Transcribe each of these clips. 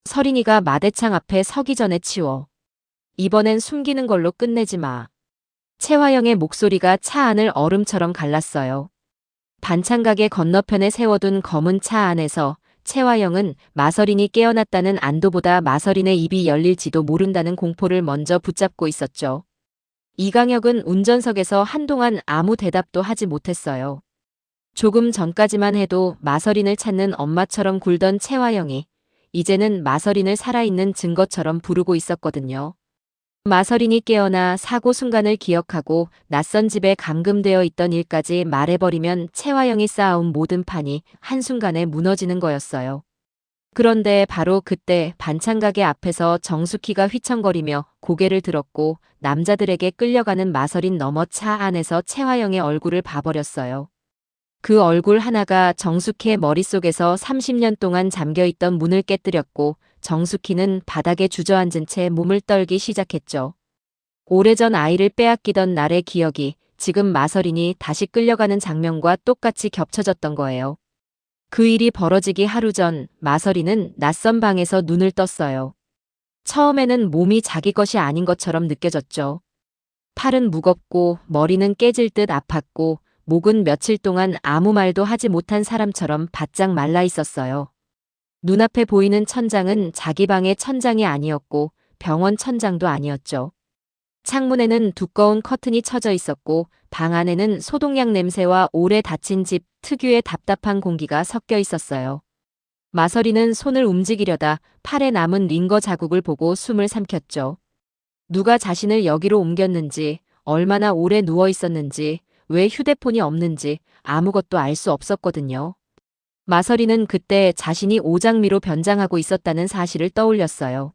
서린이가 마대창 앞에 서기 전에 치워. 이번엔 숨기는 걸로 끝내지 마. 채화영의 목소리가 차 안을 얼음처럼 갈랐어요. 반찬가게 건너편에 세워둔 검은 차 안에서 채화영은 마서린이 깨어났다는 안도보다 마서린의 입이 열릴지도 모른다는 공포를 먼저 붙잡고 있었죠. 이강혁은 운전석에서 한동안 아무 대답도 하지 못했어요. 조금 전까지만 해도 마서린을 찾는 엄마처럼 굴던 채화영이 이제는 마서린을 살아있는 증거처럼 부르고 있었거든요. 마서린이 깨어나 사고 순간을 기억하고 낯선 집에 감금되어 있던 일까지 말해버리면 채화영이 쌓아온 모든 판이 한순간에 무너지는 거였어요. 그런데 바로 그때 반찬가게 앞에서 정숙희가 휘청거리며 고개를 들었고 남자들에게 끌려가는 마서린 너머 차 안에서 채화영의 얼굴을 봐버렸어요. 그 얼굴 하나가 정숙희의 머릿속에서 30년 동안 잠겨있던 문을 깨뜨렸고 정숙희는 바닥에 주저앉은 채 몸을 떨기 시작했죠. 오래전 아이를 빼앗기던 날의 기억이 지금 마서린이 다시 끌려가는 장면과 똑같이 겹쳐졌던 거예요. 그 일이 벌어지기 하루 전 마서린은 낯선 방에서 눈을 떴어요. 처음에는 몸이 자기 것이 아닌 것처럼 느껴졌죠. 팔은 무겁고 머리는 깨질 듯 아팠고 목은 며칠 동안 아무 말도 하지 못한 사람처럼 바짝 말라 있었어요. 눈앞에 보이는 천장은 자기 방의 천장이 아니었고 병원 천장도 아니었죠. 창문에는 두꺼운 커튼이 쳐져 있었고 방 안에는 소독약 냄새와 오래 닫힌 집 특유의 답답한 공기가 섞여 있었어요. 마서리는 손을 움직이려다 팔에 남은 링거 자국을 보고 숨을 삼켰죠. 누가 자신을 여기로 옮겼는지, 얼마나 오래 누워 있었는지, 왜 휴대폰이 없는지 아무것도 알 수 없었거든요. 마서리는 그때 자신이 오장미로 변장하고 있었다는 사실을 떠올렸어요.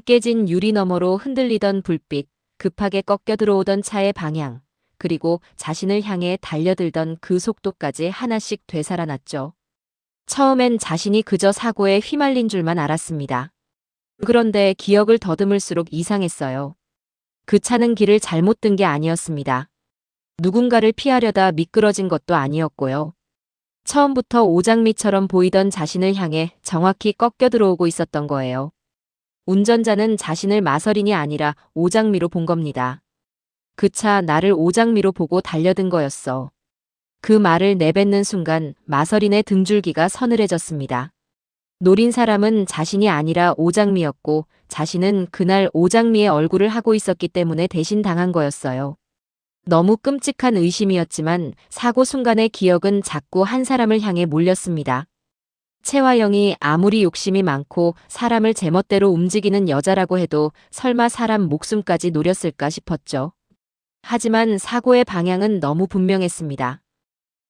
깨진 유리 너머로 흔들리던 불빛, 급하게 꺾여 들어오던 차의 방향, 그리고 자신을 향해 달려들던 그 속도까지 하나씩 되살아났죠. 처음엔 자신이 그저 사고에 휘말린 줄만 알았습니다. 그런데 기억을 더듬을수록 이상했어요. 그 차는 길을 잘못 든 게 아니었습니다. 누군가를 피하려다 미끄러진 것도 아니었고요. 처음부터 오장미처럼 보이던 자신을 향해 정확히 꺾여 들어오고 있었던 거예요. 운전자는 자신을 마서린이 아니라 오장미로 본 겁니다. 그 차 나를 오장미로 보고 달려든 거였어. 그 말을 내뱉는 순간 마서린의 등줄기가 서늘해졌습니다. 노린 사람은 자신이 아니라 오장미였고 자신은 그날 오장미의 얼굴을 하고 있었기 때문에 대신 당한 거였어요. 너무 끔찍한 의심이었지만 사고 순간의 기억은 자꾸 한 사람을 향해 몰렸습니다. 채화영이 아무리 욕심이 많고 사람을 제멋대로 움직이는 여자라고 해도 설마 사람 목숨까지 노렸을까 싶었죠. 하지만 사고의 방향은 너무 분명했습니다.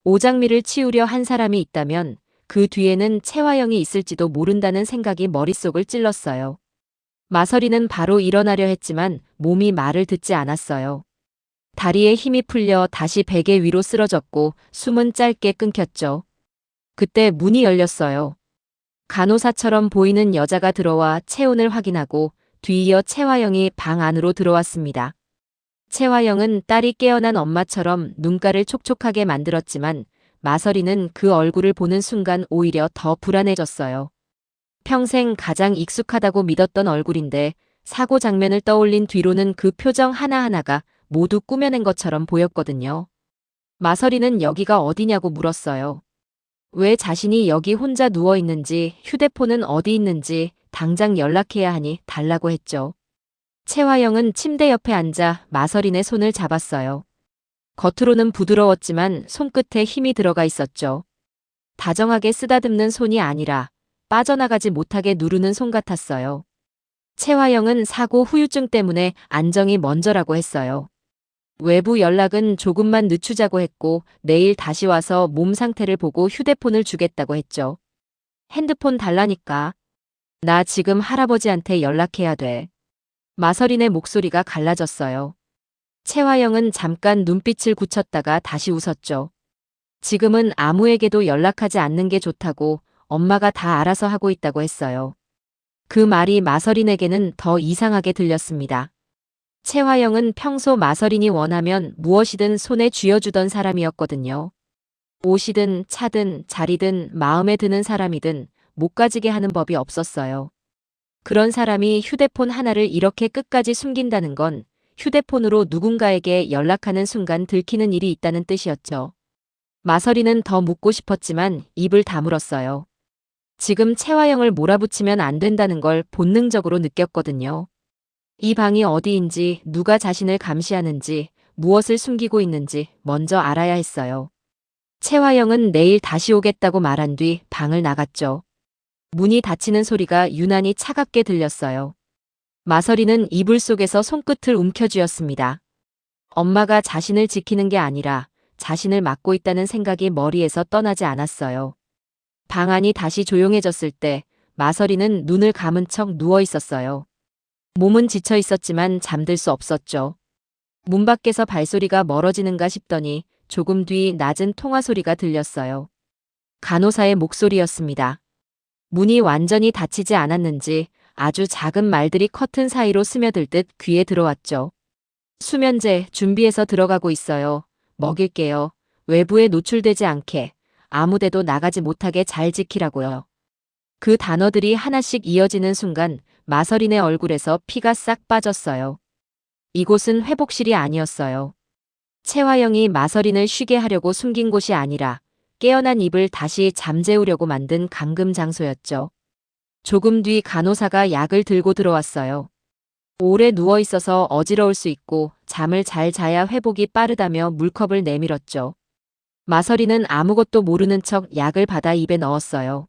오장미를 치우려 한 사람이 있다면 그 뒤에는 채화영이 있을지도 모른다는 생각이 머릿속을 찔렀어요. 마서리는 바로 일어나려 했지만 몸이 말을 듣지 않았어요. 다리에 힘이 풀려 다시 베개 위로 쓰러졌고 숨은 짧게 끊겼죠. 그때 문이 열렸어요. 간호사처럼 보이는 여자가 들어와 체온을 확인하고 뒤이어 채화영이 방 안으로 들어왔습니다. 채화영은 딸이 깨어난 엄마처럼 눈가를 촉촉하게 만들었지만 마서리는 그 얼굴을 보는 순간 오히려 더 불안해졌어요. 평생 가장 익숙하다고 믿었던 얼굴인데 사고 장면을 떠올린 뒤로는 그 표정 하나하나가 모두 꾸며낸 것처럼 보였거든요. 마서리는 여기가 어디냐고 물었어요. 왜 자신이 여기 혼자 누워 있는지, 휴대폰은 어디 있는지 당장 연락해야 하니 달라고 했죠. 채화영은 침대 옆에 앉아 마서린의 손을 잡았어요. 겉으로는 부드러웠지만 손끝에 힘이 들어가 있었죠. 다정하게 쓰다듬는 손이 아니라 빠져나가지 못하게 누르는 손 같았어요. 채화영은 사고 후유증 때문에 안정이 먼저라고 했어요. 외부 연락은 조금만 늦추자고 했고 내일 다시 와서 몸 상태를 보고 휴대폰을 주겠다고 했죠. 핸드폰 달라니까. 나 지금 할아버지한테 연락해야 돼. 마서린의 목소리가 갈라졌어요. 채화영은 잠깐 눈빛을 굳혔다가 다시 웃었죠. 지금은 아무에게도 연락하지 않는 게 좋다고 엄마가 다 알아서 하고 있다고 했어요. 그 말이 마서린에게는 더 이상하게 들렸습니다. 채화영은 평소 마서린이 원하면 무엇이든 손에 쥐어주던 사람이었거든요. 옷이든 차든 자리든 마음에 드는 사람이든 못 가지게 하는 법이 없었어요. 그런 사람이 휴대폰 하나를 이렇게 끝까지 숨긴다는 건 휴대폰으로 누군가에게 연락하는 순간 들키는 일이 있다는 뜻이었죠. 마서리는 더 묻고 싶었지만 입을 다물었어요. 지금 채화영을 몰아붙이면 안 된다는 걸 본능적으로 느꼈거든요. 이 방이 어디인지, 누가 자신을 감시하는지, 무엇을 숨기고 있는지 먼저 알아야 했어요. 채화영은 내일 다시 오겠다고 말한 뒤 방을 나갔죠. 문이 닫히는 소리가 유난히 차갑게 들렸어요. 마서리는 이불 속에서 손끝을 움켜쥐었습니다. 엄마가 자신을 지키는 게 아니라 자신을 막고 있다는 생각이 머리에서 떠나지 않았어요. 방 안이 다시 조용해졌을 때 마서리는 눈을 감은 척 누워 있었어요. 몸은 지쳐 있었지만 잠들 수 없었죠. 문 밖에서 발소리가 멀어지는가 싶더니 조금 뒤 낮은 통화 소리가 들렸어요. 간호사의 목소리였습니다. 문이 완전히 닫히지 않았는지 아주 작은 말들이 커튼 사이로 스며들 듯 귀에 들어왔죠. 수면제 준비해서 들어가고 있어요. 먹일게요. 외부에 노출되지 않게, 아무데도 나가지 못하게 잘 지키라고요. 그 단어들이 하나씩 이어지는 순간 마서린의 얼굴에서 피가 싹 빠졌어요. 이곳은 회복실이 아니었어요. 채화영이 마서린을 쉬게 하려고 숨긴 곳이 아니라 깨어난 입을 다시 잠재우려고 만든 감금 장소였죠. 조금 뒤 간호사가 약을 들고 들어왔어요. 오래 누워 있어서 어지러울 수 있고 잠을 잘 자야 회복이 빠르다며 물컵을 내밀었죠. 마서린은 아무것도 모르는 척 약을 받아 입에 넣었어요.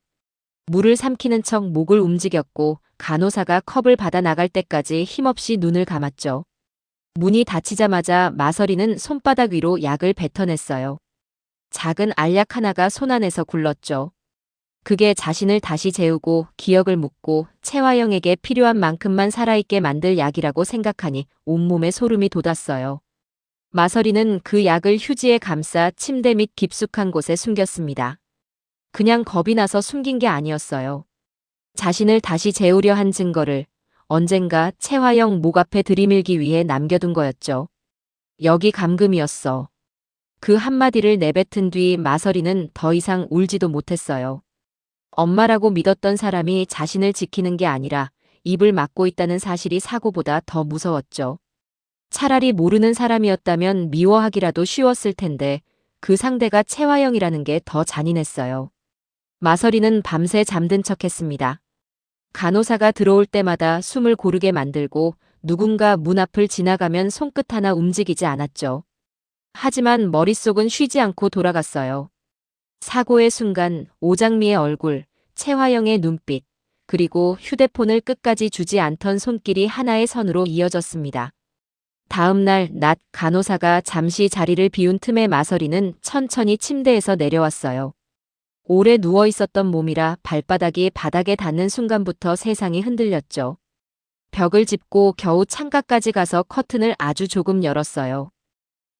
물을 삼키는 척 목을 움직였고 간호사가 컵을 받아 나갈 때까지 힘없이 눈을 감았죠. 문이 닫히자마자 마서린은 손바닥 위로 약을 뱉어냈어요. 작은 알약 하나가 손 안에서 굴렀죠. 그게 자신을 다시 재우고 기억을 묻고 채화영에게 필요한 만큼만 살아있게 만들 약이라고 생각하니 온몸에 소름이 돋았어요. 마서리는 그 약을 휴지에 감싸 침대 밑 깊숙한 곳에 숨겼습니다. 그냥 겁이 나서 숨긴 게 아니었어요. 자신을 다시 재우려 한 증거를 언젠가 채화영 목 앞에 들이밀기 위해 남겨둔 거였죠. 여기 감금이었어. 그 한마디를 내뱉은 뒤 마서리는 더 이상 울지도 못했어요. 엄마라고 믿었던 사람이 자신을 지키는 게 아니라 입을 막고 있다는 사실이 사고보다 더 무서웠죠. 차라리 모르는 사람이었다면 미워하기라도 쉬웠을 텐데 그 상대가 채화영이라는 게 더 잔인했어요. 마서리는 밤새 잠든 척했습니다. 간호사가 들어올 때마다 숨을 고르게 만들고 누군가 문 앞을 지나가면 손끝 하나 움직이지 않았죠. 하지만 머릿속은 쉬지 않고 돌아갔어요. 사고의 순간 오장미의 얼굴, 채화영의 눈빛, 그리고 휴대폰을 끝까지 주지 않던 손길이 하나의 선으로 이어졌습니다. 다음 날 낮 간호사가 잠시 자리를 비운 틈에 마서리는 천천히 침대에서 내려왔어요. 오래 누워 있었던 몸이라 발바닥이 바닥에 닿는 순간부터 세상이 흔들렸죠. 벽을 짚고 겨우 창가까지 가서 커튼을 아주 조금 열었어요.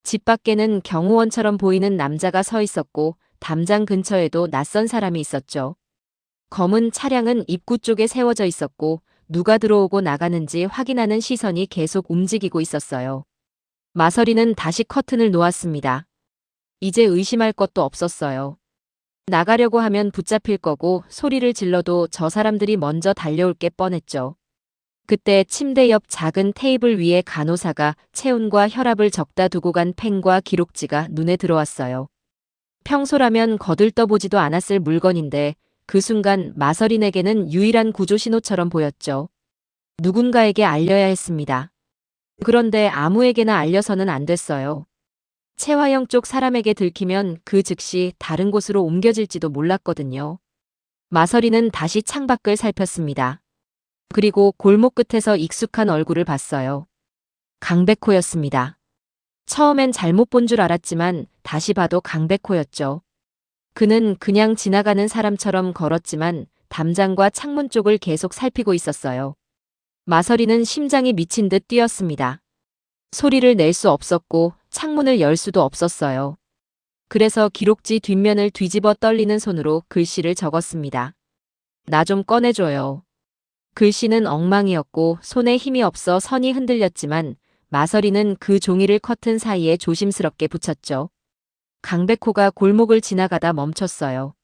집 밖에는 경호원처럼 보이는 남자가 서 있었고 담장 근처에도 낯선 사람이 있었죠. 검은 차량은 입구 쪽에 세워져 있었고 누가 들어오고 나가는지 확인하는 시선이 계속 움직이고 있었어요. 마서리는 다시 커튼을 놓았습니다. 이제 의심할 것도 없었어요. 나가려고 하면 붙잡힐 거고 소리를 질러도 저 사람들이 먼저 달려올 게 뻔했죠. 그때 침대 옆 작은 테이블 위에 간호사가 체온과 혈압을 적다 두고 간 펜과 기록지가 눈에 들어왔어요. 평소라면 거들떠보지도 않았을 물건인데 그 순간 마서린에게는 유일한 구조 신호처럼 보였죠. 누군가에게 알려야 했습니다. 그런데 아무에게나 알려서는 안 됐어요. 채화영 쪽 사람에게 들키면 그 즉시 다른 곳으로 옮겨질지도 몰랐거든요. 마서린은 다시 창밖을 살폈습니다. 그리고 골목 끝에서 익숙한 얼굴을 봤어요. 강백호였습니다. 처음엔 잘못 본 줄 알았지만 다시 봐도 강백호였죠. 그는 그냥 지나가는 사람처럼 걸었지만 담장과 창문 쪽을 계속 살피고 있었어요. 마서리는 심장이 미친 듯 뛰었습니다. 소리를 낼 수 없었고 창문을 열 수도 없었어요. 그래서 기록지 뒷면을 뒤집어 떨리는 손으로 글씨를 적었습니다. 나 좀 꺼내줘요. 글씨는 엉망이었고 손에 힘이 없어 선이 흔들렸지만 마서리는 그 종이를 커튼 사이에 조심스럽게 붙였죠. 강백호가 골목을 지나가다 멈췄어요.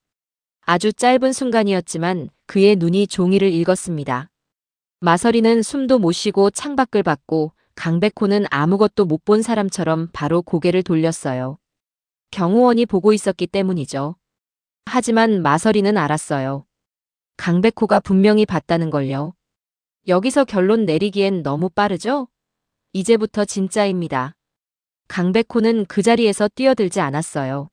아주 짧은 순간이었지만 그의 눈이 종이를 읽었습니다. 마서리는 숨도 못 쉬고 창밖을 봤고 강백호는 아무것도 못 본 사람처럼 바로 고개를 돌렸어요. 경호원이 보고 있었기 때문이죠. 하지만 마서리는 알았어요. 강백호가 분명히 봤다는 걸요. 여기서 결론 내리기엔 너무 빠르죠? 이제부터 진짜입니다. 강백호는 그 자리에서 뛰어들지 않았어요.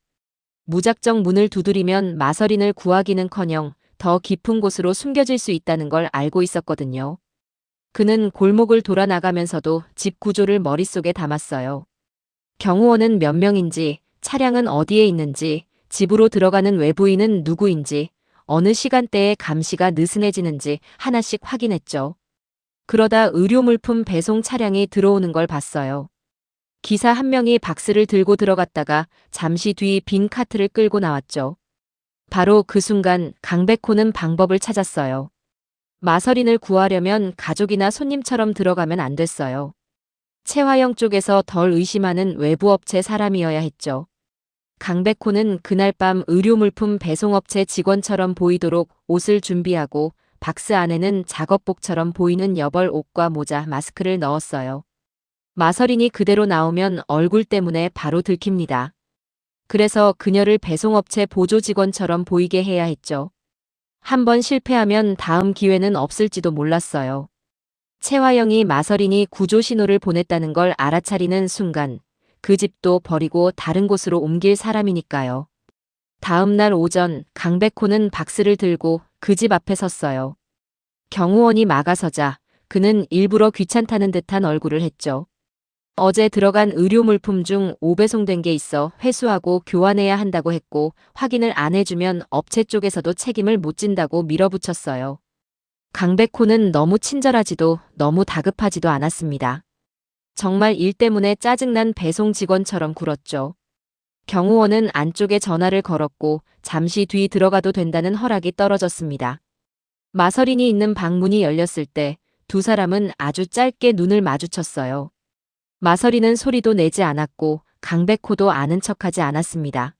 무작정 문을 두드리면 마서린을 구하기는커녕 더 깊은 곳으로 숨겨질 수 있다는 걸 알고 있었거든요. 그는 골목을 돌아 나가면서도 집 구조를 머릿속에 담았어요. 경호원은 몇 명인지, 차량은 어디에 있는지, 집으로 들어가는 외부인은 누구인지, 어느 시간대에 감시가 느슨해지는지 하나씩 확인했죠. 그러다 의료물품 배송 차량이 들어오는 걸 봤어요. 기사 한 명이 박스를 들고 들어갔다가 잠시 뒤 빈 카트를 끌고 나왔죠. 바로 그 순간 강백호는 방법을 찾았어요. 마서린을 구하려면 가족이나 손님처럼 들어가면 안 됐어요. 채화영 쪽에서 덜 의심하는 외부 업체 사람이어야 했죠. 강백호는 그날 밤 의료물품 배송업체 직원처럼 보이도록 옷을 준비하고 박스 안에는 작업복처럼 보이는 여벌 옷과 모자, 마스크를 넣었어요. 마서린이 그대로 나오면 얼굴 때문에 바로 들킵니다. 그래서 그녀를 배송업체 보조 직원처럼 보이게 해야 했죠. 한번 실패하면 다음 기회는 없을지도 몰랐어요. 채화영이 마서린이 구조 신호를 보냈다는 걸 알아차리는 순간 그 집도 버리고 다른 곳으로 옮길 사람이니까요. 다음 날 오전 강백호는 박스를 들고 그 집 앞에 섰어요. 경호원이 막아서자 그는 일부러 귀찮다는 듯한 얼굴을 했죠. 어제 들어간 의료물품 중 5배송된 게 있어 회수하고 교환해야 한다고 했고 확인을 안 해주면 업체 쪽에서도 책임을 못 진다고 밀어붙였어요. 강백호는 너무 친절하지도 너무 다급하지도 않았습니다. 정말 일 때문에 짜증난 배송 직원처럼 굴었죠. 경호원은 안쪽에 전화를 걸었고 잠시 뒤 들어가도 된다는 허락이 떨어졌습니다. 마서린이 있는 방문이 열렸을 때 두 사람은 아주 짧게 눈을 마주쳤어요. 마서린은 소리도 내지 않았고 강백호도 아는 척하지 않았습니다.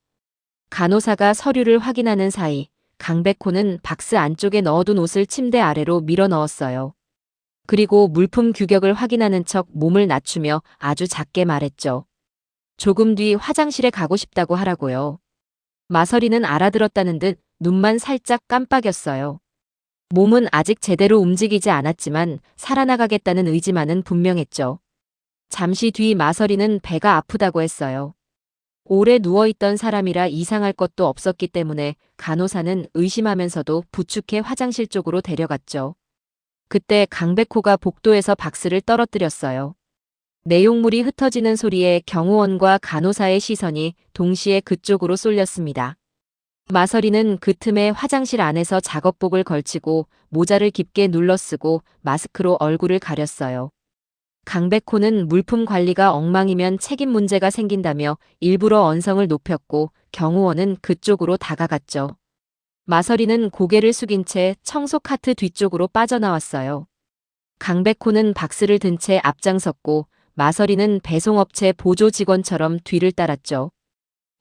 간호사가 서류를 확인하는 사이 강백호는 박스 안쪽에 넣어둔 옷을 침대 아래로 밀어 넣었어요. 그리고 물품 규격을 확인하는 척 몸을 낮추며 아주 작게 말했죠. 조금 뒤 화장실에 가고 싶다고 하라고요. 마서린은 알아들었다는 듯 눈만 살짝 깜빡였어요. 몸은 아직 제대로 움직이지 않았지만 살아나가겠다는 의지만은 분명했죠. 잠시 뒤 마서린은 배가 아프다고 했어요. 오래 누워있던 사람이라 이상할 것도 없었기 때문에 간호사는 의심하면서도 부축해 화장실 쪽으로 데려갔죠. 그때 강백호가 복도에서 박스를 떨어뜨렸어요. 내용물이 흩어지는 소리에 경호원과 간호사의 시선이 동시에 그쪽으로 쏠렸습니다. 마서린은 그 틈에 화장실 안에서 작업복을 걸치고 모자를 깊게 눌러쓰고 마스크로 얼굴을 가렸어요. 강백호는 물품 관리가 엉망이면 책임 문제가 생긴다며 일부러 언성을 높였고 경호원은 그쪽으로 다가갔죠. 마서린은 고개를 숙인 채 청소 카트 뒤쪽으로 빠져나왔어요. 강백호는 박스를 든 채 앞장섰고 마서린은 배송업체 보조 직원처럼 뒤를 따랐죠.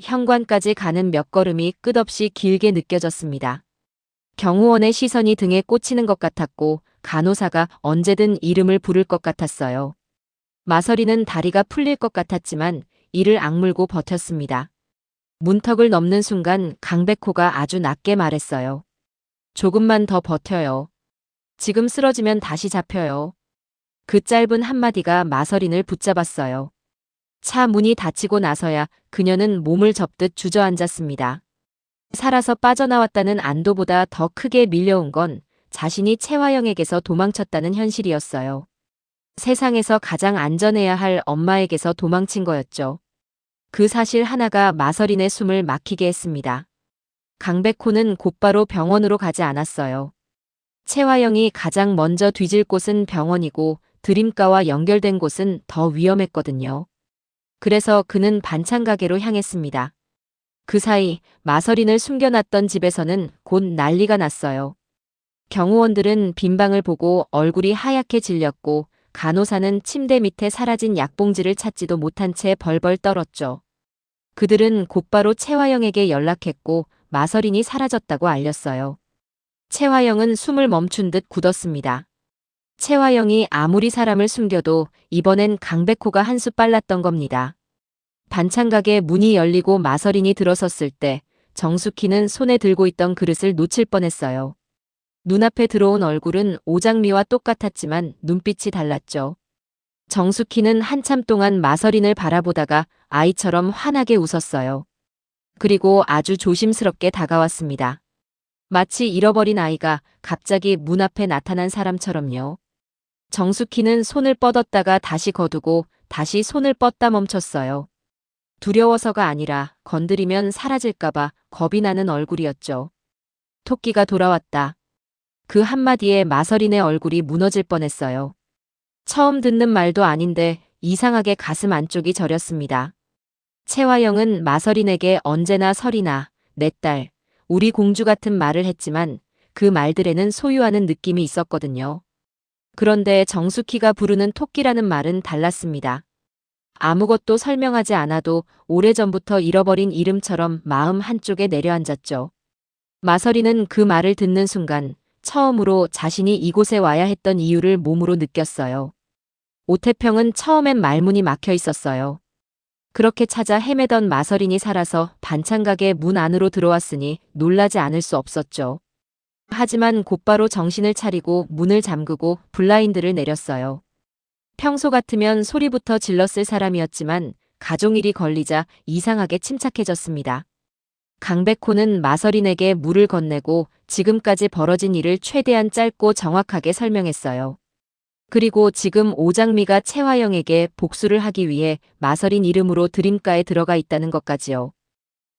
현관까지 가는 몇 걸음이 끝없이 길게 느껴졌습니다. 경호원의 시선이 등에 꽂히는 것 같았고 간호사가 언제든 이름을 부를 것 같았어요. 마서린은 다리가 풀릴 것 같았지만 이를 악물고 버텼습니다. 문턱을 넘는 순간 강백호가 아주 낮게 말했어요. 조금만 더 버텨요. 지금 쓰러지면 다시 잡혀요. 그 짧은 한마디가 마서린을 붙잡았어요. 차 문이 닫히고 나서야 그녀는 몸을 접듯 주저앉았습니다. 살아서 빠져나왔다는 안도보다 더 크게 밀려온 건 자신이 채화영에게서 도망쳤다는 현실이었어요. 세상에서 가장 안전해야 할 엄마에게서 도망친 거였죠. 그 사실 하나가 마서린의 숨을 막히게 했습니다. 강백호는 곧바로 병원으로 가지 않았어요. 채화영이 가장 먼저 뒤질 곳은 병원이고 드림가와 연결된 곳은 더 위험했거든요. 그래서 그는 반찬 가게로 향했습니다. 그 사이 마서린을 숨겨놨던 집에서는 곧 난리가 났어요. 경호원들은 빈방을 보고 얼굴이 하얗게 질렸고 간호사는 침대 밑에 사라진 약봉지를 찾지도 못한 채 벌벌 떨었죠. 그들은 곧바로 채화영에게 연락했고 마서린이 사라졌다고 알렸어요. 채화영은 숨을 멈춘 듯 굳었습니다. 채화영이 아무리 사람을 숨겨도 이번엔 강백호가 한 수 빨랐던 겁니다. 반찬가게 문이 열리고 마서린이 들어섰을 때 정숙희는 손에 들고 있던 그릇을 놓칠 뻔했어요. 눈앞에 들어온 얼굴은 오장미와 똑같았지만 눈빛이 달랐죠. 정숙희는 한참 동안 마서린을 바라보다가 아이처럼 환하게 웃었어요. 그리고 아주 조심스럽게 다가왔습니다. 마치 잃어버린 아이가 갑자기 문 앞에 나타난 사람처럼요. 정숙희는 손을 뻗었다가 다시 거두고 다시 손을 뻗다 멈췄어요. 두려워서가 아니라 건드리면 사라질까봐 겁이 나는 얼굴이었죠. 토끼가 돌아왔다. 그 한마디에 마서린의 얼굴이 무너질 뻔했어요. 처음 듣는 말도 아닌데 이상하게 가슴 안쪽이 저렸습니다. 채화영은 마서린에게 언제나 설이나 내 딸, 우리 공주 같은 말을 했지만 그 말들에는 소유하는 느낌이 있었거든요. 그런데 정숙희가 부르는 토끼라는 말은 달랐습니다. 아무것도 설명하지 않아도 오래전부터 잃어버린 이름처럼 마음 한쪽에 내려앉았죠. 마서린은 그 말을 듣는 순간 처음으로 자신이 이곳에 와야 했던 이유를 몸으로 느꼈어요. 오태평은 처음엔 말문이 막혀 있었어요. 그렇게 찾아 헤매던 마서린이 살아서 반찬가게 문 안으로 들어왔으니 놀라지 않을 수 없었죠. 하지만 곧바로 정신을 차리고 문을 잠그고 블라인드를 내렸어요. 평소 같으면 소리부터 질렀을 사람이었지만 가족일이 걸리자 이상하게 침착해졌습니다. 강백호는 마서린에게 물을 건네고 지금까지 벌어진 일을 최대한 짧고 정확하게 설명했어요. 그리고 지금 오장미가 채화영에게 복수를 하기 위해 마서린 이름으로 드림가에 들어가 있다는 것까지요.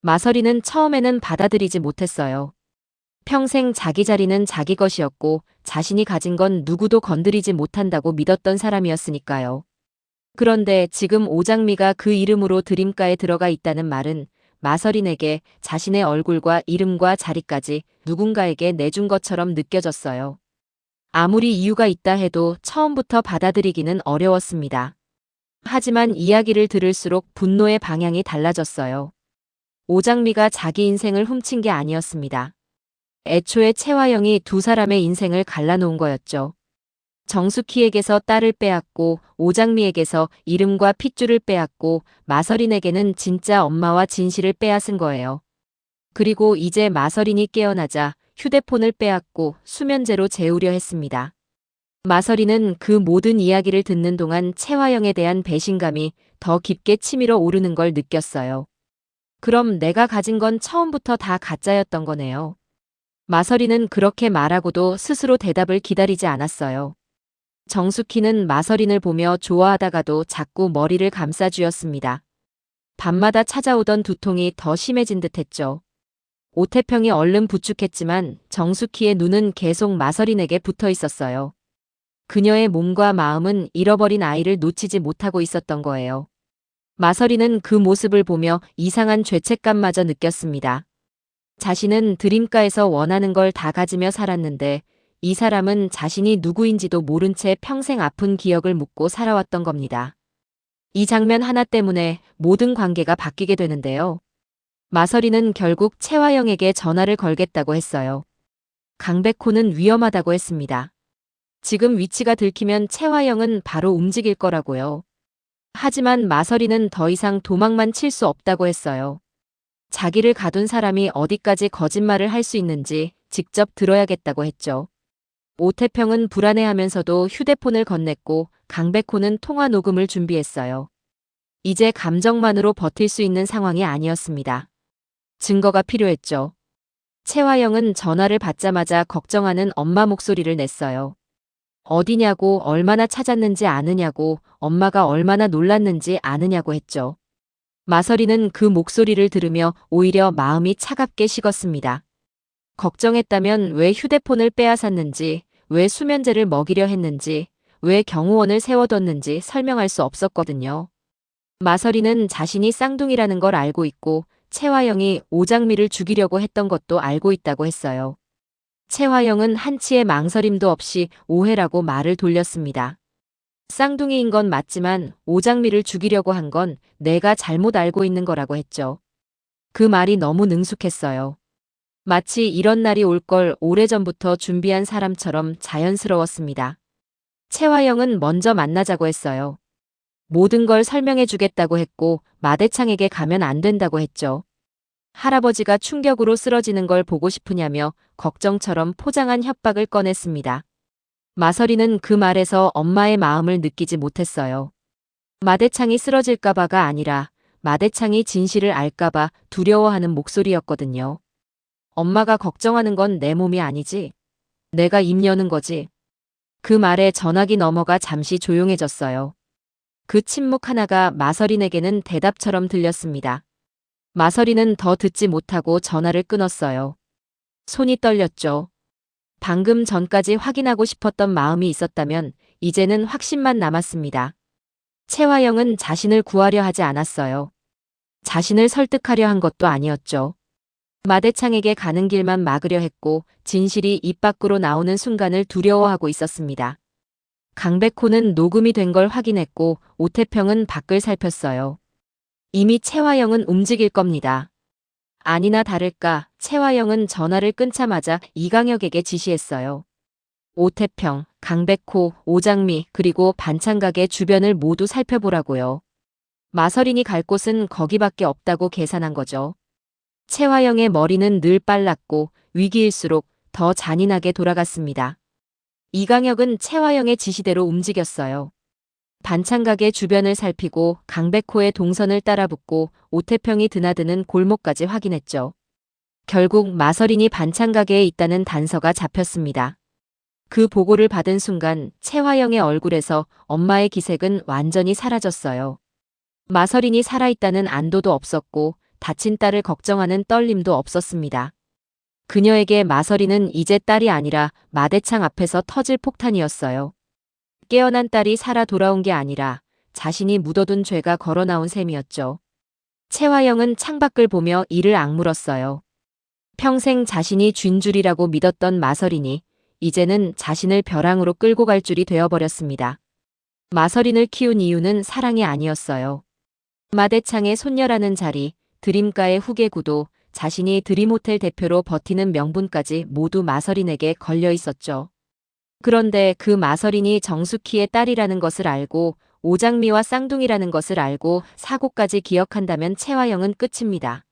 마서린은 처음에는 받아들이지 못했어요. 평생 자기 자리는 자기 것이었고 자신이 가진 건 누구도 건드리지 못한다고 믿었던 사람이었으니까요. 그런데 지금 오장미가 그 이름으로 드림가에 들어가 있다는 말은 마서린에게 자신의 얼굴과 이름과 자리까지 누군가에게 내준 것처럼 느껴졌어요. 아무리 이유가 있다 해도 처음부터 받아들이기는 어려웠습니다. 하지만 이야기를 들을수록 분노의 방향이 달라졌어요. 오장미가 자기 인생을 훔친 게 아니었습니다. 애초에 채화영이 두 사람의 인생을 갈라놓은 거였죠. 정숙희에게서 딸을 빼앗고 오장미에게서 이름과 핏줄을 빼앗고 마서린에게는 진짜 엄마와 진실을 빼앗은 거예요. 그리고 이제 마서린이 깨어나자 휴대폰을 빼앗고 수면제로 재우려 했습니다. 마서린은 그 모든 이야기를 듣는 동안 채화영에 대한 배신감이 더 깊게 치밀어 오르는 걸 느꼈어요. 그럼 내가 가진 건 처음부터 다 가짜였던 거네요. 마서린은 그렇게 말하고도 스스로 대답을 기다리지 않았어요. 정숙희는 마서린을 보며 좋아하다가도 자꾸 머리를 감싸쥐었습니다. 밤마다 찾아오던 두통이 더 심해진 듯했죠. 오태평이 얼른 부축했지만 정숙희의 눈은 계속 마서린에게 붙어 있었어요. 그녀의 몸과 마음은 잃어버린 아이를 놓치지 못하고 있었던 거예요. 마서린은 그 모습을 보며 이상한 죄책감마저 느꼈습니다. 자신은 드림가에서 원하는 걸 다 가지며 살았는데 이 사람은 자신이 누구인지도 모른 채 평생 아픈 기억을 묻고 살아왔던 겁니다. 이 장면 하나 때문에 모든 관계가 바뀌게 되는데요. 마서린은 결국 채화영에게 전화를 걸겠다고 했어요. 강백호는 위험하다고 했습니다. 지금 위치가 들키면 채화영은 바로 움직일 거라고요. 하지만 마서린은 더 이상 도망만 칠 수 없다고 했어요. 자기를 가둔 사람이 어디까지 거짓말을 할 수 있는지 직접 들어야겠다고 했죠. 오태평은 불안해하면서도 휴대폰을 건넸고 강백호는 통화 녹음을 준비했어요. 이제 감정만으로 버틸 수 있는 상황이 아니었습니다. 증거가 필요했죠. 채화영은 전화를 받자마자 걱정하는 엄마 목소리를 냈어요. 어디냐고, 얼마나 찾았는지 아느냐고, 엄마가 얼마나 놀랐는지 아느냐고 했죠. 마서린은 그 목소리를 들으며 오히려 마음이 차갑게 식었습니다. 걱정했다면 왜 휴대폰을 빼앗았는지, 왜 수면제를 먹이려 했는지, 왜 경호원을 세워뒀는지 설명할 수 없었거든요. 마서린은 자신이 쌍둥이라는 걸 알고 있고 채화영이 오장미를 죽이려고 했던 것도 알고 있다고 했어요. 채화영은 한치의 망설임도 없이 오해라고 말을 돌렸습니다. 쌍둥이인 건 맞지만 오장미를 죽이려고 한 건 내가 잘못 알고 있는 거라고 했죠. 그 말이 너무 능숙했어요. 마치 이런 날이 올 걸 오래전부터 준비한 사람처럼 자연스러웠습니다. 채화영은 먼저 만나자고 했어요. 모든 걸 설명해 주겠다고 했고 마대창에게 가면 안 된다고 했죠. 할아버지가 충격으로 쓰러지는 걸 보고 싶으냐며 걱정처럼 포장한 협박을 꺼냈습니다. 마서리는 그 말에서 엄마의 마음을 느끼지 못했어요. 마대창이 쓰러질까봐가 아니라 마대창이 진실을 알까봐 두려워하는 목소리였거든요. 엄마가 걱정하는 건 내 몸이 아니지. 내가 입 여는 거지. 그 말에 전화기 너머가 잠시 조용해졌어요. 그 침묵 하나가 마서린에게는 대답처럼 들렸습니다. 마서린은 더 듣지 못하고 전화를 끊었어요. 손이 떨렸죠. 방금 전까지 확인하고 싶었던 마음이 있었다면 이제는 확신만 남았습니다. 채화영은 자신을 구하려 하지 않았어요. 자신을 설득하려 한 것도 아니었죠. 마대창에게 가는 길만 막으려 했고 진실이 입 밖으로 나오는 순간을 두려워하고 있었습니다. 강백호는 녹음이 된 걸 확인했고 오태평은 밖을 살폈어요. 이미 채화영은 움직일 겁니다. 아니나 다를까 채화영은 전화를 끊자마자 이강혁에게 지시했어요. 오태평, 강백호, 오장미 그리고 반찬가게 주변을 모두 살펴보라고요. 마서린이 갈 곳은 거기밖에 없다고 계산한 거죠. 채화영의 머리는 늘 빨랐고 위기일수록 더 잔인하게 돌아갔습니다. 이강혁은 채화영의 지시대로 움직였어요. 반찬가게 주변을 살피고 강백호의 동선을 따라붙고 오태평이 드나드는 골목까지 확인했죠. 결국 마서린이 반찬가게에 있다는 단서가 잡혔습니다. 그 보고를 받은 순간 채화영의 얼굴에서 엄마의 기색은 완전히 사라졌어요. 마서린이 살아있다는 안도도 없었고 다친 딸을 걱정하는 떨림도 없었습니다. 그녀에게 마서린은 이제 딸이 아니라 마대창 앞에서 터질 폭탄이었어요. 깨어난 딸이 살아 돌아온 게 아니라 자신이 묻어둔 죄가 걸어나온 셈이었죠. 채화영은 창밖을 보며 이를 악물었어요. 평생 자신이 쥔 줄이라고 믿었던 마서린이 이제는 자신을 벼랑으로 끌고 갈 줄이 되어버렸습니다. 마서린을 키운 이유는 사랑이 아니었어요. 마대창의 손녀라는 자리, 드림가의 후계 구도, 자신이 드림호텔 대표로 버티는 명분까지 모두 마서린에게 걸려 있었죠. 그런데 그 마서린이 정숙희의 딸이라는 것을 알고 오장미와 쌍둥이라는 것을 알고 사고까지 기억한다면 채화영은 끝입니다.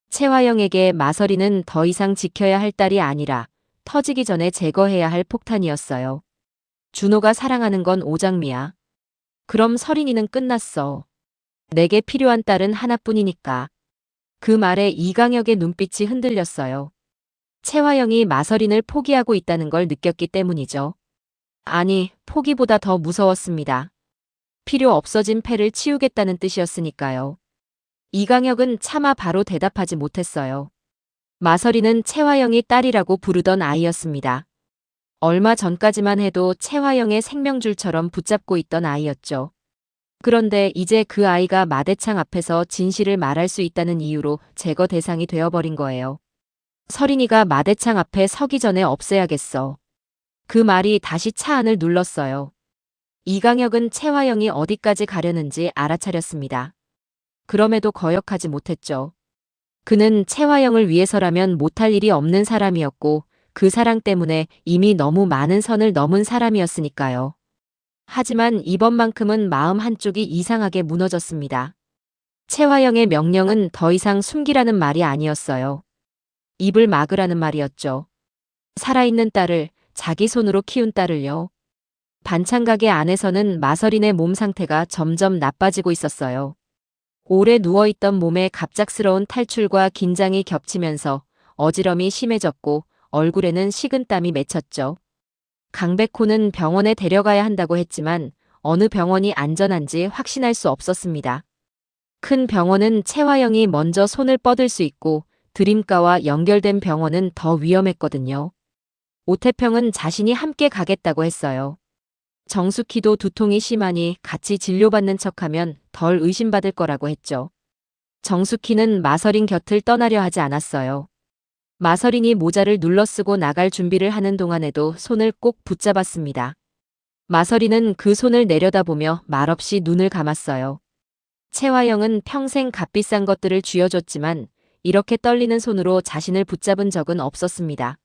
채화영에게 마서린은 더 이상 지켜야 할 딸이 아니라 터지기 전에 제거해야 할 폭탄이었어요. 준호가 사랑하는 건 오장미야. 그럼 서린이는 끝났어. 내게 필요한 딸은 하나뿐이니까. 그 말에 이강혁의 눈빛이 흔들렸어요. 채화영이 마서린을 포기하고 있다는 걸 느꼈기 때문이죠. 아니, 포기보다 더 무서웠습니다. 필요 없어진 패를 치우겠다는 뜻이었으니까요. 이강혁은 차마 바로 대답하지 못했어요. 마서린은 채화영이 딸이라고 부르던 아이였습니다. 얼마 전까지만 해도 채화영의 생명줄처럼 붙잡고 있던 아이였죠. 그런데 이제 그 아이가 마대창 앞에서 진실을 말할 수 있다는 이유로 제거 대상이 되어버린 거예요. 서린이가 마대창 앞에 서기 전에 없애야겠어. 그 말이 다시 차 안을 눌렀어요. 이강혁은 채화영이 어디까지 가려는지 알아차렸습니다. 그럼에도 거역하지 못했죠. 그는 채화영을 위해서라면 못할 일이 없는 사람이었고 그 사랑 때문에 이미 너무 많은 선을 넘은 사람이었으니까요. 하지만 이번만큼은 마음 한쪽이 이상하게 무너졌습니다. 채화영의 명령은 더 이상 숨기라는 말이 아니었어요. 입을 막으라는 말이었죠. 살아있는 딸을, 자기 손으로 키운 딸을요. 반찬가게 안에서는 마서린의 몸 상태가 점점 나빠지고 있었어요. 오래 누워있던 몸에 갑작스러운 탈출과 긴장이 겹치면서 어지럼이 심해졌고 얼굴에는 식은땀이 맺혔죠. 강백호는 병원에 데려가야 한다고 했지만 어느 병원이 안전한지 확신할 수 없었습니다. 큰 병원은 채화영이 먼저 손을 뻗을 수 있고 드림가와 연결된 병원은 더 위험했거든요. 오태평은 자신이 함께 가겠다고 했어요. 정숙희도 두통이 심하니 같이 진료받는 척하면 덜 의심받을 거라고 했죠. 정숙희는 마서린 곁을 떠나려 하지 않았어요. 마서린이 모자를 눌러쓰고 나갈 준비를 하는 동안에도 손을 꼭 붙잡았습니다. 마서린은 그 손을 내려다보며 말없이 눈을 감았어요. 채화영은 평생 값비싼 것들을 쥐어줬지만 이렇게 떨리는 손으로 자신을 붙잡은 적은 없었습니다.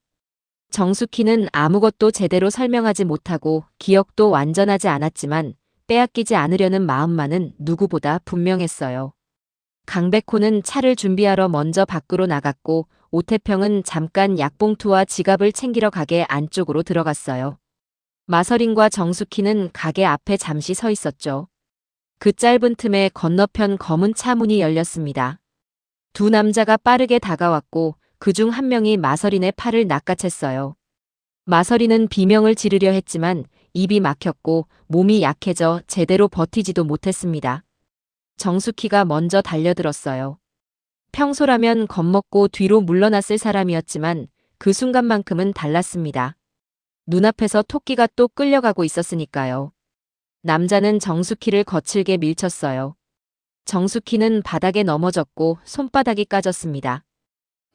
정숙희는 아무것도 제대로 설명하지 못하고 기억도 완전하지 않았지만 빼앗기지 않으려는 마음만은 누구보다 분명했어요. 강백호는 차를 준비하러 먼저 밖으로 나갔고 오태평은 잠깐 약봉투와 지갑을 챙기러 가게 안쪽으로 들어갔어요. 마서린과 정숙희는 가게 앞에 잠시 서 있었죠. 그 짧은 틈에 건너편 검은 차 문이 열렸습니다. 두 남자가 빠르게 다가왔고 그중 한 명이 마서린의 팔을 낚아챘어요. 마서린은 비명을 지르려 했지만 입이 막혔고 몸이 약해져 제대로 버티지도 못했습니다. 정숙희가 먼저 달려들었어요. 평소라면 겁먹고 뒤로 물러났을 사람이었지만 그 순간만큼은 달랐습니다. 눈앞에서 토끼가 또 끌려가고 있었으니까요. 남자는 정숙희를 거칠게 밀쳤어요. 정숙희는 바닥에 넘어졌고 손바닥이 까졌습니다.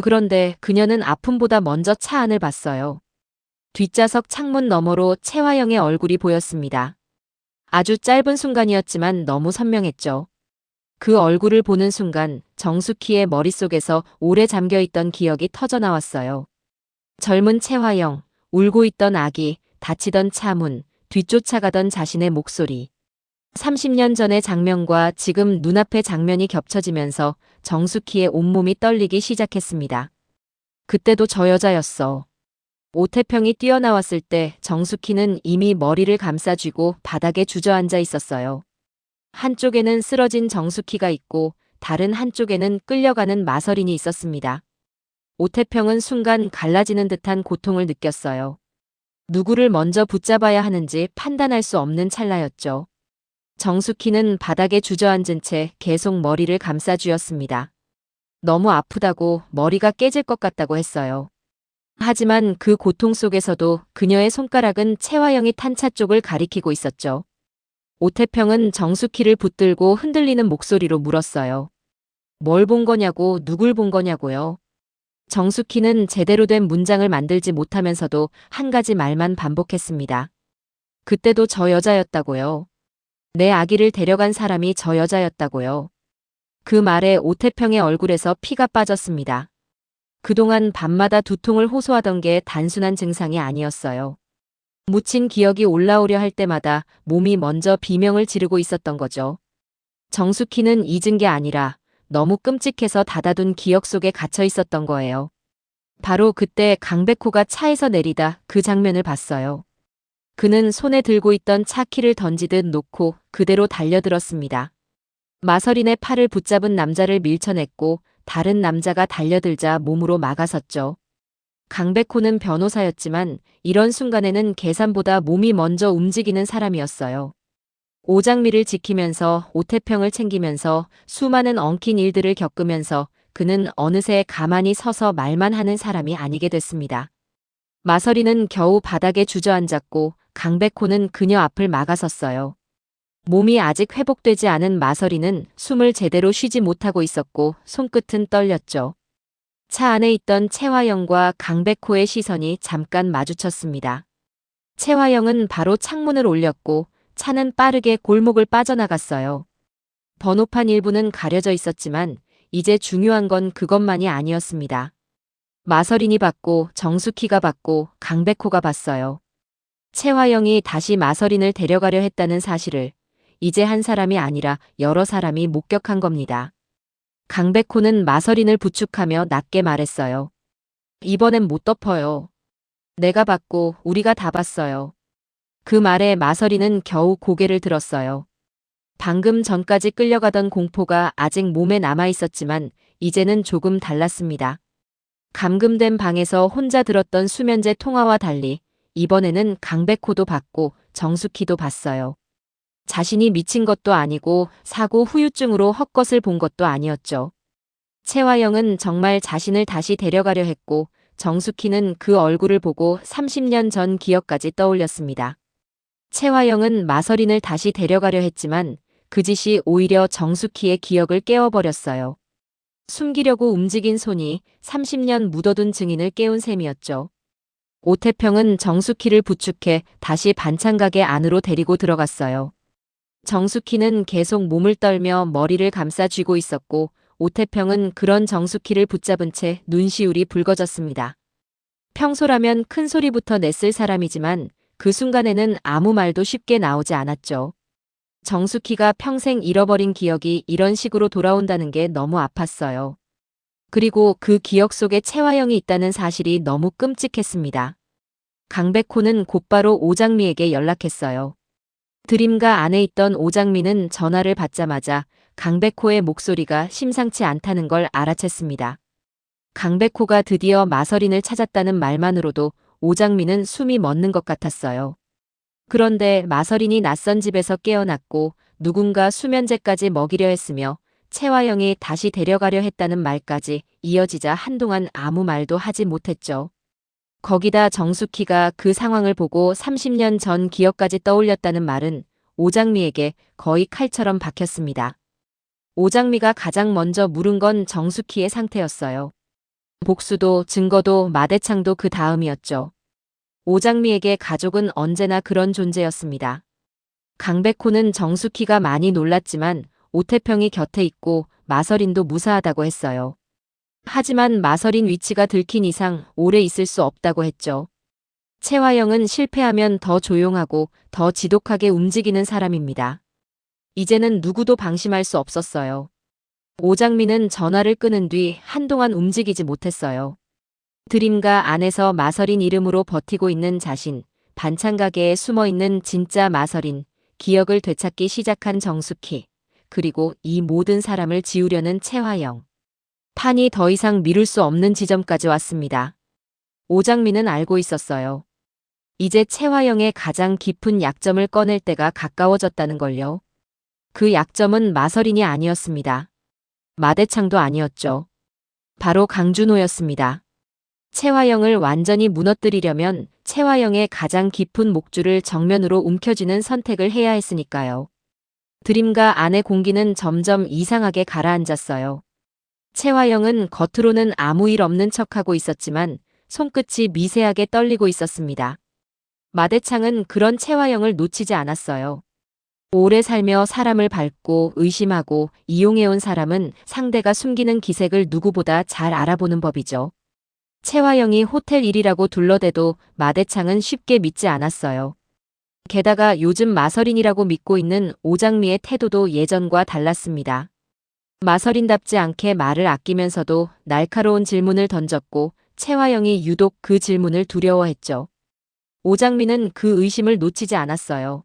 그런데 그녀는 아픔보다 먼저 차 안을 봤어요. 뒷좌석 창문 너머로 채화영의 얼굴이 보였습니다. 아주 짧은 순간이었지만 너무 선명했죠. 그 얼굴을 보는 순간 정숙희의 머릿속에서 오래 잠겨있던 기억이 터져나왔어요. 젊은 채화영, 울고 있던 아기, 닫히던 차문, 뒤쫓아가던 자신의 목소리. 30년 전의 장면과 지금 눈앞의 장면이 겹쳐지면서 정숙희의 온몸이 떨리기 시작했습니다. 그때도 저 여자였어. 오태평이 뛰어나왔을 때 정숙희는 이미 머리를 감싸쥐고 바닥에 주저앉아 있었어요. 한쪽에는 쓰러진 정숙희가 있고 다른 한쪽에는 끌려가는 마서린이 있었습니다. 오태평은 순간 갈라지는 듯한 고통을 느꼈어요. 누구를 먼저 붙잡아야 하는지 판단할 수 없는 찰나였죠. 정숙희는 바닥에 주저앉은 채 계속 머리를 감싸쥐었습니다. 너무 아프다고 머리가 깨질 것 같다고 했어요. 하지만 그 고통 속에서도 그녀의 손가락은 채화영이 탄 차 쪽을 가리키고 있었죠. 오태평은 정숙희를 붙들고 흔들리는 목소리로 물었어요. 뭘 본 거냐고, 누굴 본 거냐고요. 정숙희는 제대로 된 문장을 만들지 못하면서도 한 가지 말만 반복했습니다. 그때도 저 여자였다고요. 내 아기를 데려간 사람이 저 여자였다고요. 그 말에 오태평의 얼굴에서 피가 빠졌습니다. 그동안 밤마다 두통을 호소하던 게 단순한 증상이 아니었어요. 묻힌 기억이 올라오려 할 때마다 몸이 먼저 비명을 지르고 있었던 거죠. 정숙희는 잊은 게 아니라 너무 끔찍해서 닫아둔 기억 속에 갇혀 있었던 거예요. 바로 그때 강백호가 차에서 내리다 그 장면을 봤어요. 그는 손에 들고 있던 차 키를 던지듯 놓고 그대로 달려들었습니다. 마서린의 팔을 붙잡은 남자를 밀쳐냈고 다른 남자가 달려들자 몸으로 막아섰죠. 강백호는 변호사였지만 이런 순간에는 계산보다 몸이 먼저 움직이는 사람이었어요. 오장미를 지키면서 오태평을 챙기면서 수많은 엉킨 일들을 겪으면서 그는 어느새 가만히 서서 말만 하는 사람이 아니게 됐습니다. 마서린은 겨우 바닥에 주저앉았고 강백호는 그녀 앞을 막아섰어요. 몸이 아직 회복되지 않은 마서린은 숨을 제대로 쉬지 못하고 있었고 손끝은 떨렸죠. 차 안에 있던 채화영과 강백호의 시선이 잠깐 마주쳤습니다. 채화영은 바로 창문을 올렸고 차는 빠르게 골목을 빠져나갔어요. 번호판 일부는 가려져 있었지만 이제 중요한 건 그것만이 아니었습니다. 마서린이 봤고 정숙희가 봤고 강백호가 봤어요. 채화영이 다시 마서린을 데려가려 했다는 사실을 이제 한 사람이 아니라 여러 사람이 목격한 겁니다. 강백호는 마서린을 부축하며 낮게 말했어요. 이번엔 못 덮어요. 내가 봤고 우리가 다 봤어요. 그 말에 마서린은 겨우 고개를 들었어요. 방금 전까지 끌려가던 공포가 아직 몸에 남아 있었지만 이제는 조금 달랐습니다. 감금된 방에서 혼자 들었던 수면제 통화와 달리 이번에는 강백호도 봤고 정숙희도 봤어요. 자신이 미친 것도 아니고 사고 후유증으로 헛것을 본 것도 아니었죠. 채화영은 정말 자신을 다시 데려가려 했고 정숙희는 그 얼굴을 보고 30년 전 기억까지 떠올렸습니다. 채화영은 마서린을 다시 데려가려 했지만 그 짓이 오히려 정숙희의 기억을 깨워버렸어요. 숨기려고 움직인 손이 30년 묻어둔 증인을 깨운 셈이었죠. 오태평은 정숙희를 부축해 다시 반찬가게 안으로 데리고 들어갔어요. 정숙희는 계속 몸을 떨며 머리를 감싸 쥐고 있었고 오태평은 그런 정숙희를 붙잡은 채 눈시울이 붉어졌습니다. 평소라면 큰 소리부터 냈을 사람이지만 그 순간에는 아무 말도 쉽게 나오지 않았죠. 정숙희가 평생 잃어버린 기억이 이런 식으로 돌아온다는 게 너무 아팠어요. 그리고 그 기억 속에 채화영이 있다는 사실이 너무 끔찍했습니다. 강백호는 곧바로 오장미에게 연락했어요. 드림가 안에 있던 오장미는 전화를 받자마자 강백호의 목소리가 심상치 않다는 걸 알아챘습니다. 강백호가 드디어 마서린을 찾았다는 말만으로도 오장미는 숨이 멎는 것 같았어요. 그런데 마서린이 낯선 집에서 깨어났고 누군가 수면제까지 먹이려 했으며 채화영이 다시 데려가려 했다는 말까지 이어지자 한동안 아무 말도 하지 못했죠. 거기다 정숙희가 그 상황을 보고 30년 전 기억까지 떠올렸다는 말은 오장미에게 거의 칼처럼 박혔습니다. 오장미가 가장 먼저 물은 건 정숙희의 상태였어요. 복수도 증거도 마대창도 그 다음이었죠. 오장미에게 가족은 언제나 그런 존재였습니다. 강백호는 정숙희가 많이 놀랐지만 오태평이 곁에 있고 마서린도 무사하다고 했어요. 하지만 마서린 위치가 들킨 이상 오래 있을 수 없다고 했죠. 채화영은 실패하면 더 조용하고 더 지독하게 움직이는 사람입니다. 이제는 누구도 방심할 수 없었어요. 오장미는 전화를 끊은 뒤 한동안 움직이지 못했어요. 드림가 안에서 마서린 이름으로 버티고 있는 자신, 반찬 가게에 숨어있는 진짜 마서린, 기억을 되찾기 시작한 정숙희, 그리고 이 모든 사람을 지우려는 채화영. 판이 더 이상 미룰 수 없는 지점까지 왔습니다. 오장미는 알고 있었어요. 이제 채화영의 가장 깊은 약점을 꺼낼 때가 가까워졌다는 걸요. 그 약점은 마서린이 아니었습니다. 마대창도 아니었죠. 바로 강준호였습니다. 채화영을 완전히 무너뜨리려면 채화영의 가장 깊은 목줄을 정면으로 움켜쥐는 선택을 해야 했으니까요. 드림가 안의 공기는 점점 이상하게 가라앉았어요. 채화영은 겉으로는 아무 일 없는 척하고 있었지만 손끝이 미세하게 떨리고 있었습니다. 마대창은 그런 채화영을 놓치지 않았어요. 오래 살며 사람을 밟고 의심하고 이용해온 사람은 상대가 숨기는 기색을 누구보다 잘 알아보는 법이죠. 채화영이 호텔 일이라고 둘러대도 마대창은 쉽게 믿지 않았어요. 게다가 요즘 마서린이라고 믿고 있는 오장미의 태도도 예전과 달랐습니다. 마서린답지 않게 말을 아끼면서도 날카로운 질문을 던졌고 채화영이 유독 그 질문을 두려워했죠. 오장미는 그 의심을 놓치지 않았어요.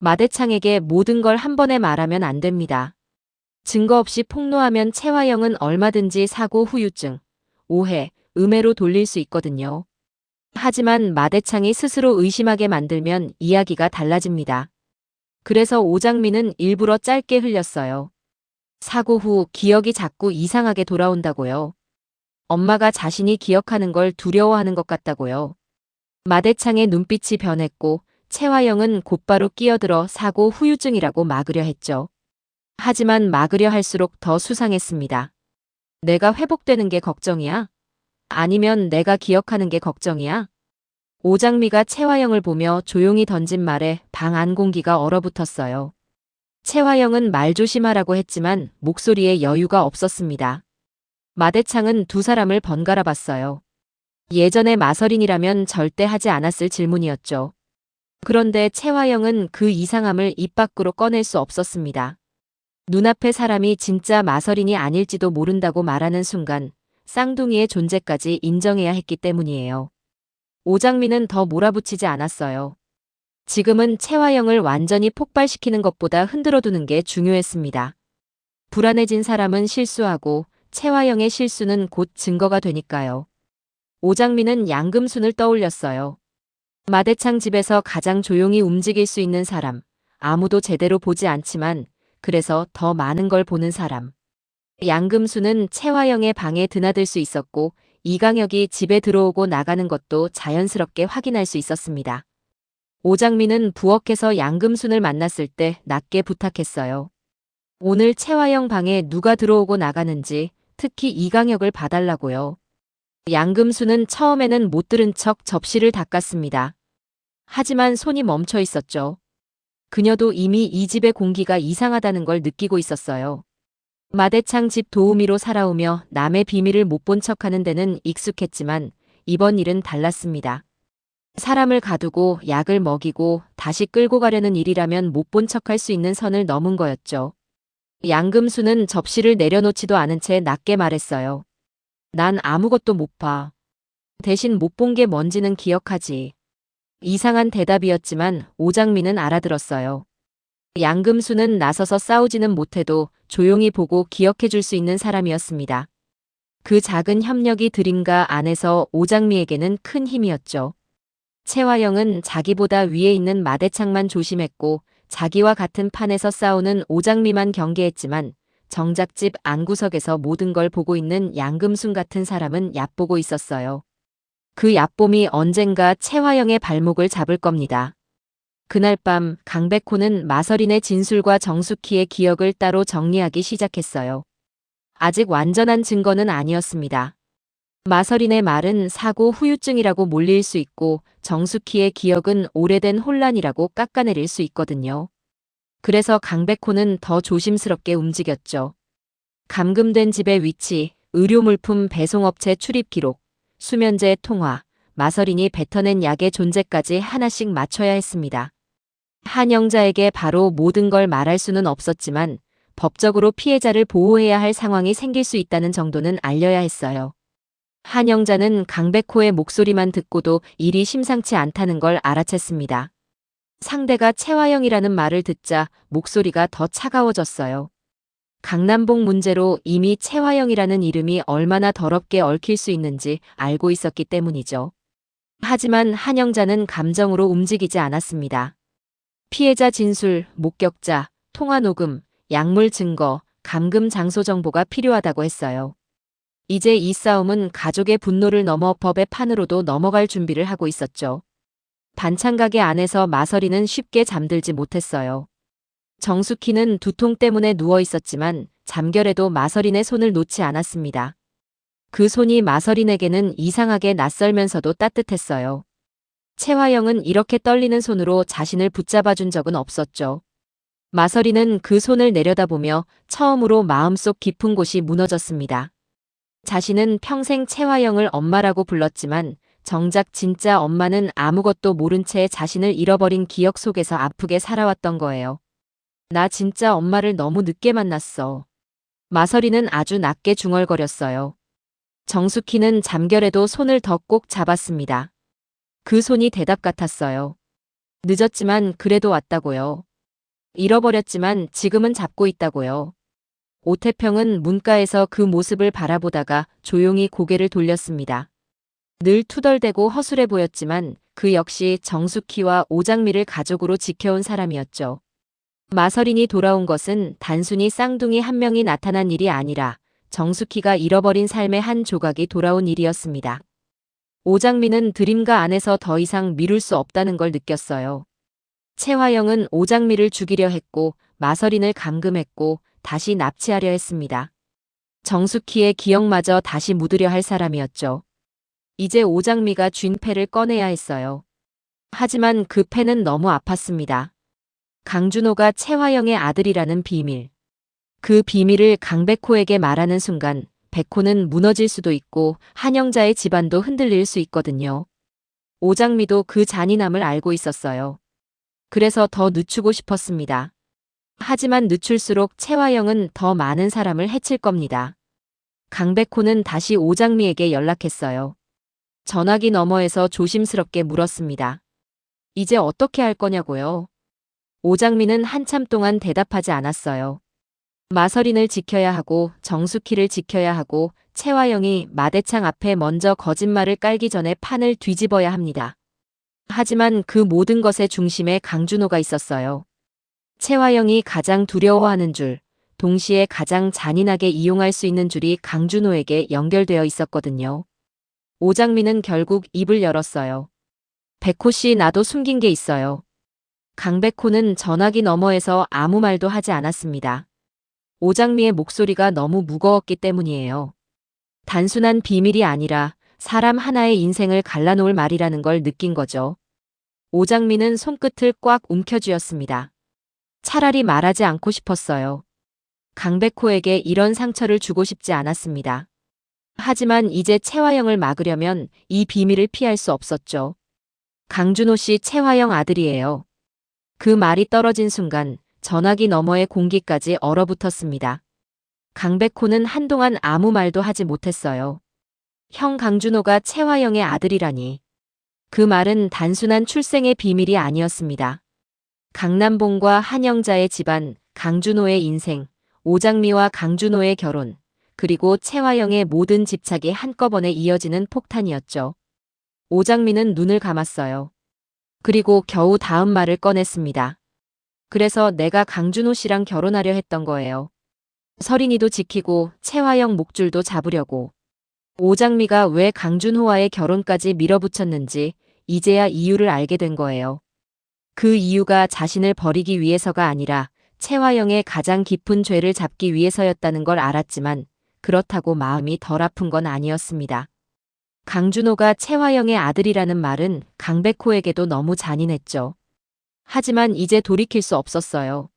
마대창에게 모든 걸 한 번에 말하면 안 됩니다. 증거 없이 폭로하면 채화영은 얼마든지 사고 후유증, 오해, 음해로 돌릴 수 있거든요. 하지만 마대창이 스스로 의심하게 만들면 이야기가 달라집니다. 그래서 오장미는 일부러 짧게 흘렸어요. 사고 후 기억이 자꾸 이상하게 돌아온다고요. 엄마가 자신이 기억하는 걸 두려워하는 것 같다고요. 마대창의 눈빛이 변했고 채화영은 곧바로 끼어들어 사고 후유증이라고 막으려 했죠. 하지만 막으려 할수록 더 수상했습니다. 내가 회복되는 게 걱정이야? 아니면 내가 기억하는 게 걱정이야? 오장미가 채화영을 보며 조용히 던진 말에 방 안 공기가 얼어붙었어요. 채화영은 말 조심하라고 했지만 목소리에 여유가 없었습니다. 마대창은 두 사람을 번갈아 봤어요. 예전의 마서린이라면 절대 하지 않았을 질문이었죠. 그런데 채화영은 그 이상함을 입 밖으로 꺼낼 수 없었습니다. 눈앞의 사람이 진짜 마서린이 아닐지도 모른다고 말하는 순간 쌍둥이의 존재까지 인정해야 했기 때문이에요. 오장미는 더 몰아붙이지 않았어요. 지금은 채화영을 완전히 폭발시키는 것보다 흔들어두는 게 중요했습니다. 불안해진 사람은 실수하고 채화영의 실수는 곧 증거가 되니까요. 오장미는 양금순을 떠올렸어요. 마대창 집에서 가장 조용히 움직일 수 있는 사람, 아무도 제대로 보지 않지만 그래서 더 많은 걸 보는 사람. 양금순은 채화영의 방에 드나들 수 있었고 이강혁이 집에 들어오고 나가는 것도 자연스럽게 확인할 수 있었습니다. 오장미는 부엌에서 양금순을 만났을 때 낮게 부탁했어요. 오늘 채화영 방에 누가 들어오고 나가는지 특히 이강혁을 봐달라고요. 양금순은 처음에는 못 들은 척 접시를 닦았습니다. 하지만 손이 멈춰 있었죠. 그녀도 이미 이 집의 공기가 이상하다는 걸 느끼고 있었어요. 마대창 집 도우미로 살아오며 남의 비밀을 못 본 척하는 데는 익숙했지만 이번 일은 달랐습니다. 사람을 가두고 약을 먹이고 다시 끌고 가려는 일이라면 못 본 척할 수 있는 선을 넘은 거였죠. 양금수는 접시를 내려놓지도 않은 채 낮게 말했어요. 난 아무것도 못 봐. 대신 못 본 게 뭔지는 기억하지. 이상한 대답이었지만 오장미는 알아들었어요. 양금수는 나서서 싸우지는 못해도 조용히 보고 기억해 줄 수 있는 사람이었습니다. 그 작은 협력이 드림가 안에서 오장미에게는 큰 힘이었죠. 채화영은 자기보다 위에 있는 마대창만 조심했고 자기와 같은 판에서 싸우는 오장미만 경계했지만 정작 집 안구석에서 모든 걸 보고 있는 양금순 같은 사람은 얕보고 있었어요. 그 얕봄이 언젠가 채화영의 발목을 잡을 겁니다. 그날 밤 강백호는 마서린의 진술과 정숙희의 기억을 따로 정리하기 시작했어요. 아직 완전한 증거는 아니었습니다. 마서린의 말은 사고 후유증이라고 몰릴 수 있고 정숙희의 기억은 오래된 혼란이라고 깎아내릴 수 있거든요. 그래서 강백호는 더 조심스럽게 움직였죠. 감금된 집의 위치, 의료물품 배송업체 출입 기록, 수면제 통화, 마서린이 뱉어낸 약의 존재까지 하나씩 맞춰야 했습니다. 한영자에게 바로 모든 걸 말할 수는 없었지만 법적으로 피해자를 보호해야 할 상황이 생길 수 있다는 정도는 알려야 했어요. 한영자는 강백호의 목소리만 듣고도 일이 심상치 않다는 걸 알아챘습니다. 상대가 채화영이라는 말을 듣자 목소리가 더 차가워졌어요. 강남봉 문제로 이미 채화영이라는 이름이 얼마나 더럽게 얽힐 수 있는지 알고 있었기 때문이죠. 하지만 한영자는 감정으로 움직이지 않았습니다. 피해자 진술, 목격자, 통화 녹음, 약물 증거, 감금 장소 정보가 필요하다고 했어요. 이제 이 싸움은 가족의 분노를 넘어 법의 판으로도 넘어갈 준비를 하고 있었죠. 반찬가게 안에서 마서린은 쉽게 잠들지 못했어요. 정숙희는 두통 때문에 누워 있었지만 잠결에도 마서린의 손을 놓지 않았습니다. 그 손이 마서린에게는 이상하게 낯설면서도 따뜻했어요. 채화영은 이렇게 떨리는 손으로 자신을 붙잡아 준 적은 없었죠. 마서린은 그 손을 내려다보며 처음으로 마음속 깊은 곳이 무너졌습니다. 자신은 평생 채화영을 엄마라고 불렀지만 정작 진짜 엄마는 아무것도 모른 채 자신을 잃어버린 기억 속에서 아프게 살아왔던 거예요. 나 진짜 엄마를 너무 늦게 만났어. 마서린은 아주 낮게 중얼거렸어요. 정숙희는 잠결에도 손을 더 꼭 잡았습니다. 그 손이 대답 같았어요. 늦었지만 그래도 왔다고요. 잃어버렸지만 지금은 잡고 있다고요. 오태평은 문가에서 그 모습을 바라보다가 조용히 고개를 돌렸습니다. 늘 투덜대고 허술해 보였지만 그 역시 정숙희와 오장미를 가족으로 지켜온 사람이었죠. 마서린이 돌아온 것은 단순히 쌍둥이 한 명이 나타난 일이 아니라 정숙희가 잃어버린 삶의 한 조각이 돌아온 일이었습니다. 오장미는 드림가 안에서 더 이상 미룰 수 없다는 걸 느꼈어요. 채화영은 오장미를 죽이려 했고 마서린을 감금했고 다시 납치하려 했습니다. 정숙희의 기억마저 다시 묻으려 할 사람이었죠. 이제 오장미가 쥔 패를 꺼내야 했어요. 하지만 그 패는 너무 아팠습니다. 강준호가 채화영의 아들이라는 비밀. 그 비밀을 강백호에게 말하는 순간 백호는 무너질 수도 있고 한영자의 집안도 흔들릴 수 있거든요. 오장미도 그 잔인함을 알고 있었어요. 그래서 더 늦추고 싶었습니다. 하지만 늦출수록 채화영은 더 많은 사람을 해칠 겁니다. 강백호는 다시 오장미에게 연락했어요. 전화기 너머에서 조심스럽게 물었습니다. 이제 어떻게 할 거냐고요? 오장미는 한참 동안 대답하지 않았어요. 마서린을 지켜야 하고 정숙희를 지켜야 하고 채화영이 마대창 앞에 먼저 거짓말을 깔기 전에 판을 뒤집어야 합니다. 하지만 그 모든 것의 중심에 강준호가 있었어요. 채화영이 가장 두려워하는 줄, 동시에 가장 잔인하게 이용할 수 있는 줄이 강준호에게 연결되어 있었거든요. 오장미는 결국 입을 열었어요. 백호 씨, 나도 숨긴 게 있어요. 강백호는 전화기 너머에서 아무 말도 하지 않았습니다. 오장미의 목소리가 너무 무거웠기 때문이에요. 단순한 비밀이 아니라 사람 하나의 인생을 갈라놓을 말이라는 걸 느낀 거죠. 오장미는 손끝을 꽉 움켜쥐었습니다. 차라리 말하지 않고 싶었어요. 강백호에게 이런 상처를 주고 싶지 않았습니다. 하지만 이제 채화영을 막으려면 이 비밀을 피할 수 없었죠. 강준호 씨 채화영 아들이에요. 그 말이 떨어진 순간 전화기 너머의 공기까지 얼어붙었습니다. 강백호는 한동안 아무 말도 하지 못했어요. 형 강준호가 채화영의 아들이라니. 그 말은 단순한 출생의 비밀이 아니었습니다. 강남봉과 한영자의 집안, 강준호의 인생, 오장미와 강준호의 결혼, 그리고 채화영의 모든 집착이 한꺼번에 이어지는 폭탄이었죠. 오장미는 눈을 감았어요. 그리고 겨우 다음 말을 꺼냈습니다. 그래서 내가 강준호 씨랑 결혼하려 했던 거예요. 서린이도 지키고 채화영 목줄도 잡으려고. 오장미가 왜 강준호와의 결혼까지 밀어붙였는지 이제야 이유를 알게 된 거예요. 그 이유가 자신을 버리기 위해서가 아니라 채화영의 가장 깊은 죄를 잡기 위해서였다는 걸 알았지만 그렇다고 마음이 덜 아픈 건 아니었습니다. 강준호가 채화영의 아들이라는 말은 강백호에게도 너무 잔인했죠. 하지만 이제 돌이킬 수 없었어요.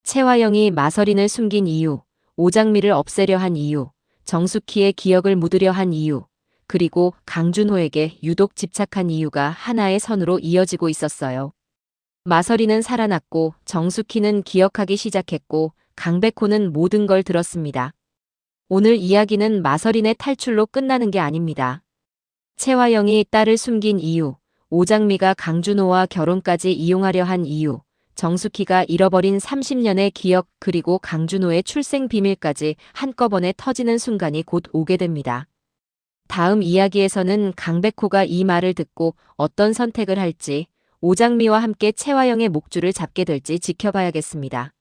채화영이 마서린을 숨긴 이유, 오장미를 없애려 한 이유, 정숙희의 기억을 묻으려 한 이유, 그리고 강준호에게 유독 집착한 이유가 하나의 선으로 이어지고 있었어요. 마서린은 살아났고 정숙희는 기억하기 시작했고 강백호는 모든 걸 들었습니다. 오늘 이야기는 마서린의 탈출로 끝나는 게 아닙니다. 채화영이 딸을 숨긴 이유, 오장미가 강준호와 결혼까지 이용하려 한 이유, 정숙희가 잃어버린 30년의 기억 그리고 강준호의 출생 비밀까지 한꺼번에 터지는 순간이 곧 오게 됩니다. 다음 이야기에서는 강백호가 이 말을 듣고 어떤 선택을 할지, 오장미와 함께 채화영의 목줄을 잡게 될지 지켜봐야겠습니다.